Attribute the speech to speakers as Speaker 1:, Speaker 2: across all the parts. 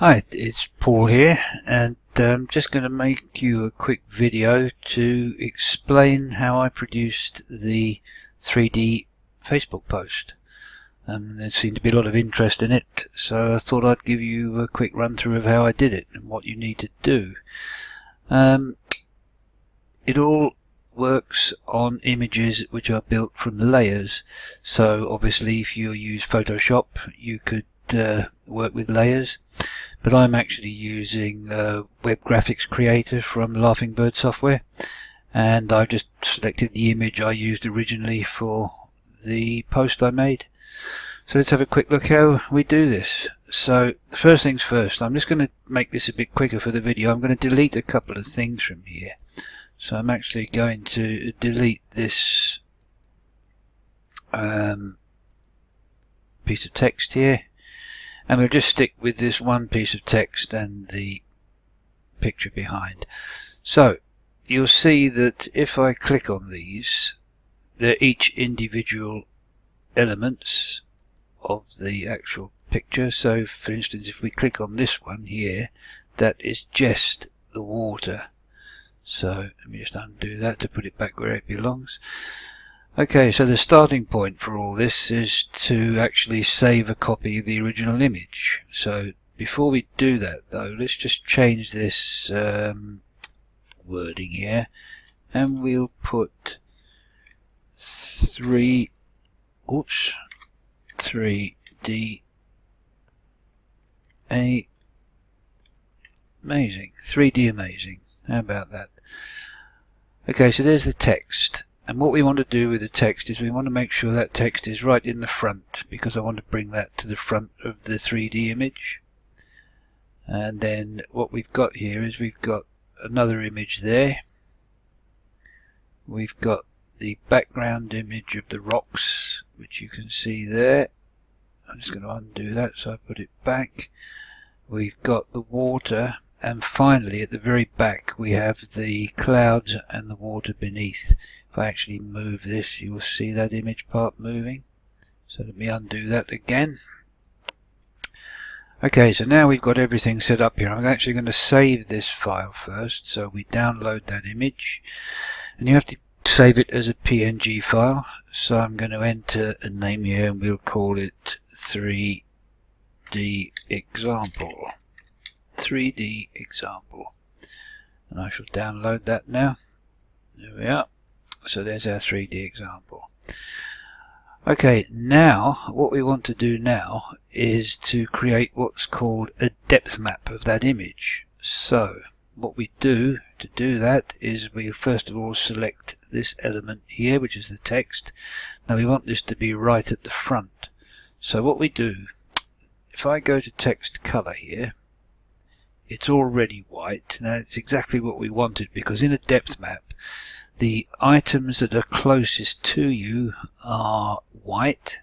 Speaker 1: Hi, it's Paul here, and I'm just going to make you a quick video to explain how I produced the 3D Facebook post. There seemed to be a lot of interest in it, so I thought I'd give you a quick run through of how I did it and what you need to do. It all works on images which are built from layers, so obviously if you use Photoshop you could work with layers, but I'm actually using Web Graphics Creator from Laughing Bird software, and I've just selected the image I used originally for the post I made. So let's have a quick look how we do this. So first things first, I'm just going to make this a bit quicker for the video. I'm going to delete a couple of things from here. So I'm actually going to delete this piece of text here, and we'll just stick with this one piece of text and the picture behind. So you'll see that if I click on these, they're each individual elements of the actual picture. So for instance, if we click on this one here, that is just the water. So let me just undo that to put it back where it belongs. Okay, so the starting point for all this is to actually save a copy of the original image. So before we do that though, let's just change this wording here, and we'll put 3D amazing. 3D amazing. How about that? Okay, so there's the text. And what we want to do with the text is we want to make sure that text is right in the front, because I want to bring that to the front of the 3D image. And then what we've got here is we've got another image there. We've got the background image of the rocks, which you can see there. I'm just going to undo that so I put it back. We've got the water, and finally at the very back we have the clouds and the water beneath. If I actually move this, you will see that image part moving. So let me undo that again. Okay, so now we've got everything set up here. I'm actually going to save this file first, so we download that image, and you have to save it as a PNG file. So I'm going to enter a name here, and we'll call it 3D example. 3D example. And I shall download that now. There we are. So there's our 3D example. Okay, now what we want to do now is to create what's called a depth map of that image. So what we do to do that is we first of all select this element here, which is the text. Now we want this to be right at the front. So what we do, if I go to text color here, it's already white. Now it's exactly what we wanted, because in a depth map the items that are closest to you are white,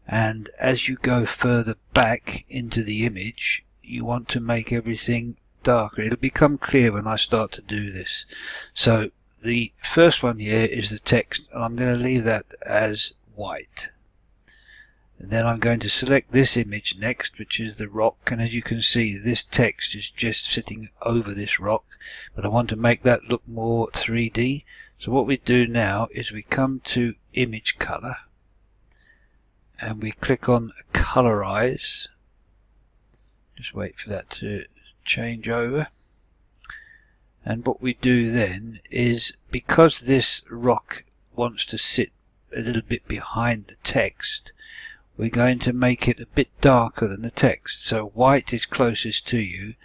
Speaker 1: and as you go further back into the image you want to make everything darker. It'll become clear when I start to do this. So the first one here is the text, and I'm going to leave that as white. And then I'm going to select this image next, which is the rock, and as you can see this text is just sitting over this rock, but I want to make that look more 3D. So what we do now is we come to image color and we click on colorize. Just wait for that to change over. And what we do then is, because this rock wants to sit a little bit behind the text, we're going to make it a bit darker than the text. So white is closest to you,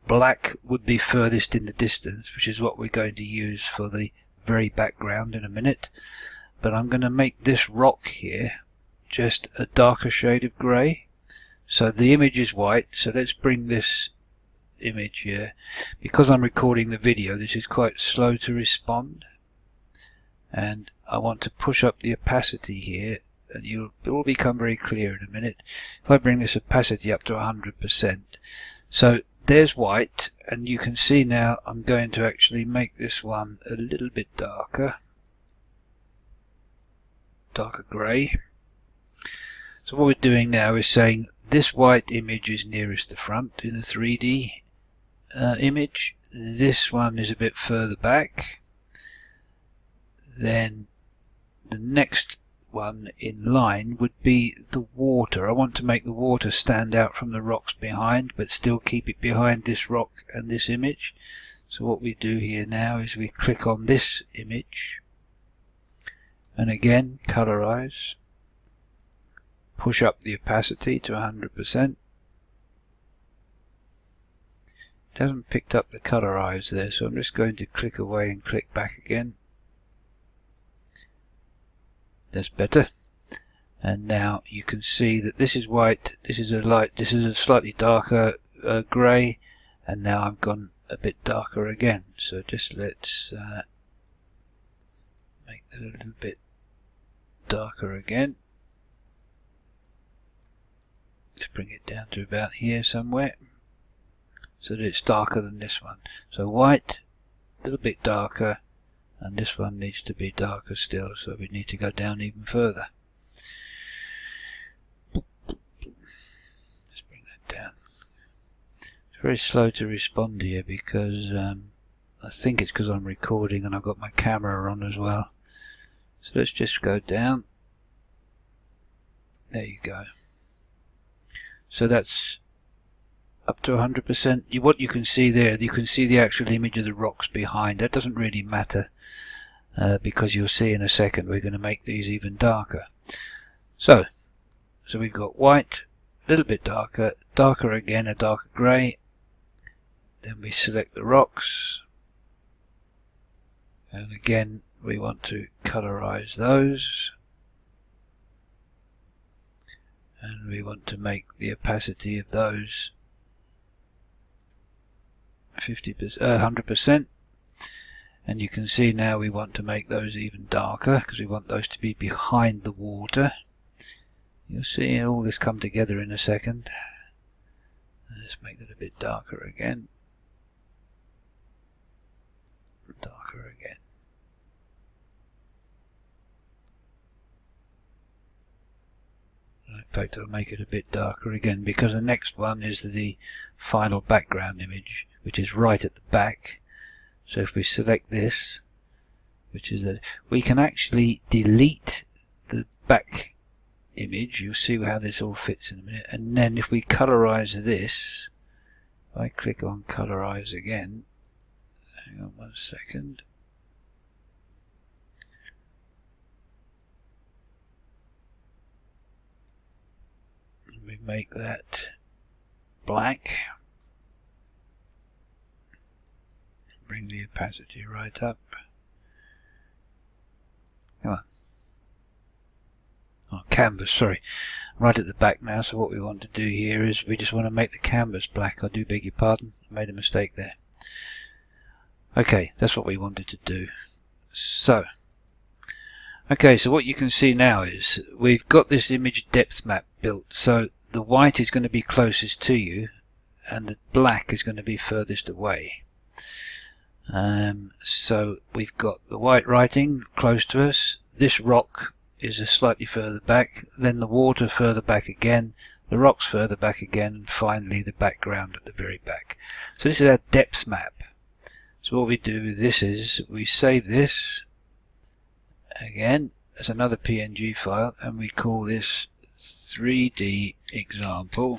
Speaker 1: black would be furthest in the distance, which is what we're going to use for the very background in a minute. But I'm going to make this rock here just a darker shade of grey. So the image is white, so let's bring this image here. Because I'm recording the video, this is quite slow to respond, and I want to push up the opacity here, and it will become very clear in a minute. If I bring this opacity up to 100%, so there's white, and you can see now I'm going to actually make this one a little bit darker grey. So what we're doing now is saying this white image is nearest the front in the 3D image. This one is a bit further back. Then the next one in line would be the water. I want to make the water stand out from the rocks behind, but still keep it behind this rock and this image. So what we do here now is we click on this image, and again colorize, push up the opacity to 100%. It hasn't picked up the colorize there, so I'm just going to click away and click back again. That's better. And now you can see that this is white, this is a light, this is a slightly darker grey, and now I've gone a bit darker again. So just let's make that a little bit darker again. Let's bring it down to about here somewhere, so that it's darker than this one. So white, a little bit darker, and this one needs to be darker still, so we need to go down even further. Let's bring that down. It's very slow to respond here because I think it's because I'm recording and I've got my camera on as well. So let's just go down. There you go. So that's up to 100%. What you can see there, you can see the actual image of the rocks behind. That doesn't really matter because you'll see in a second we're going to make these even darker. So we've got white, a little bit darker, darker again, a darker grey. Then we select the rocks, and again we want to colorize those, and we want to make the opacity of those 100%, and you can see now we want to make those even darker because we want those to be behind the water. You'll see all this come together in a second. Let's make that a bit darker again, darker again. In fact, I'll make it a bit darker again because the next one is the final background image, which is right at the back. So if we select this, which is that, we can actually delete the back image. You'll see how this all fits in a minute. And then if we colorize this, if I click on colorize again, hang on 1 second. We make that black. Bring the opacity right up. Come on. Oh, canvas, sorry. Right at the back now, so what we want to do here is we just want to make the canvas black. I do beg your pardon, I made a mistake there. Okay, that's what we wanted to do. So, okay, so what you can see now is we've got this image depth map built. So the white is going to be closest to you and the black is going to be furthest away. So we've got the white writing close to us, this rock is slightly further back, then the water further back again, the rocks further back again, and finally the background at the very back. So this is our depth map. So what we do with this is we save this again as another PNG file, and we call this 3D example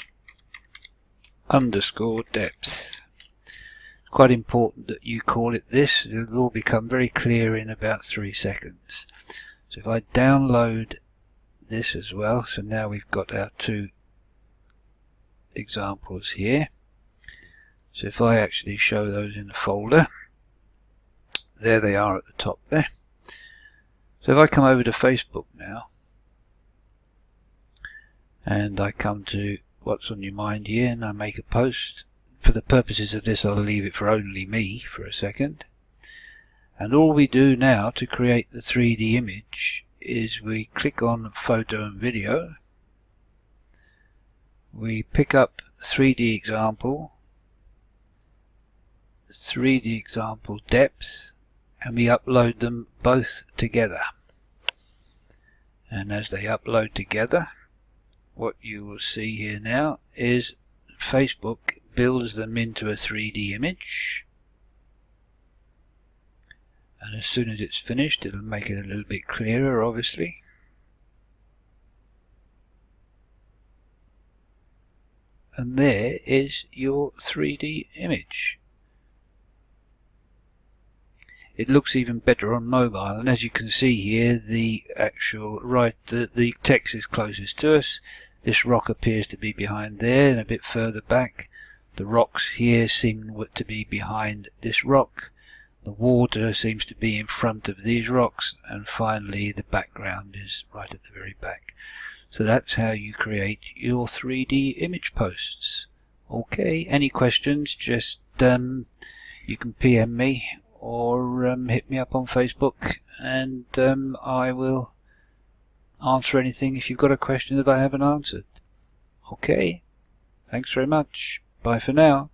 Speaker 1: underscore depth. Quite important that you call it this. It'll all become very clear in about 3 seconds. So if I download this as well, so now we've got our 2 examples here. So if I actually show those in a folder, there they are at the top there. So if I come over to Facebook now, and I come to what's on your mind here, and I make a post. For the purposes of this, I'll leave it for only me for a second. And all we do now to create the 3D image is we click on photo and video. We pick up 3D example, 3D example depth, and we upload them both together. And as they upload together, what you will see here now is Facebook builds them into a 3D image, and as soon as it's finished it'll make it a little bit clearer, obviously. And there is your 3D image. It looks even better on mobile, and as you can see here, the actual the text is closest to us. This rock appears to be behind there and a bit further back. The rocks here seem to be behind this rock. The water seems to be in front of these rocks, and finally the background is right at the very back. So that's how you create your 3D image posts. Okay, any questions, just you can PM me or hit me up on Facebook, and I will answer anything if you've got a question that I haven't answered. Okay, thanks very much. Bye for now.